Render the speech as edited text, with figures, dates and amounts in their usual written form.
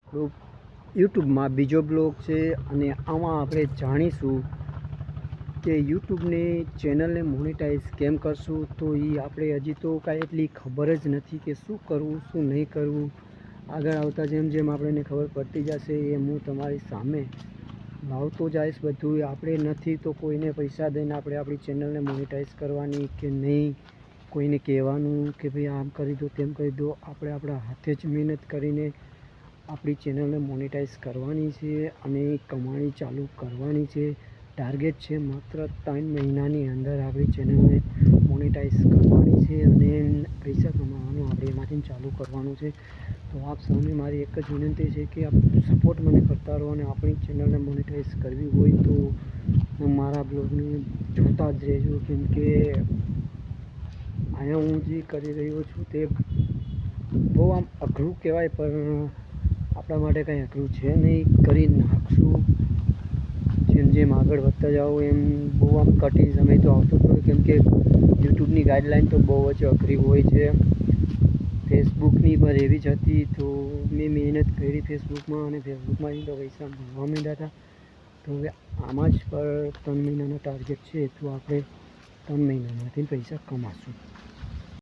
આપણું યુટ્યુબમાં બીજો બ્લોગ છે અને આમાં આપણે જાણીશું કે યુટ્યુબની ચેનલને મોનેટાઈઝ કેમ કરશું. તો એ આપણે હજી તો કાંઈ એટલી ખબર જ નથી કે શું કરવું શું નહીં કરવું. આગળ આવતા જેમ જેમ આપણને ખબર પડતી જશે એમ હું તમારી સામે લાવતો જઈશ બધું. આપણે નથી તો કોઈને પૈસા દઈને આપણે આપણી ચેનલને મોનેટાઈઝ કરવાની કે નહીં, કોઈને કહેવાનું કે ભાઈ આમ કરી દો તેમ કરી દો. આપણે આપણા હાથે જ મહેનત કરીને આપણી ચેનલને મોનેટાઈઝ કરવાની છે અને કમાણી ચાલુ કરવાની છે. ટાર્ગેટ છે માત્ર 3 મહિનાની અંદર આપણી ચેનલને મોનેટાઈઝ કરવાની છે અને પૈસા કમાવાનું આપણે એમાંથી ચાલુ કરવાનું છે. તો આપ સૌને મારી એક જ વિનંતી છે કે આપ સપોર્ટ મને કરતા રહો અને આપણી ચેનલને મોનેટાઈઝ કરવી હોય તો મારા બ્લોગને જોતા જ રહેજો. કેમ કે અહીંયા હું જે કરી રહ્યો છું તે બહુ આમ અઘરું કહેવાય, પણ આપણા માટે કંઈ અઘરું છે નહીં, કરી નાખશું. જેમ જેમ આગળ વધતા જાઓ એમ બહુ આમ કઠિન સમય તો આવતો જ હોય, કેમ કે યુટ્યુબની ગાઈડલાઈન તો બહુ જ અઘરી હોય છે. ફેસબુકની પર એવી જ હતી તો મેં મહેનત કરી ફેસબુકમાં અને ફેસબુકમાંથી તો પૈસા મળવા માંડ્યા હતા. તો હવે આમાં જ પર 3 મહિનાનો ટાર્ગેટ છે તો આપણે 3 મહિનામાંથી પૈસા કમાશું.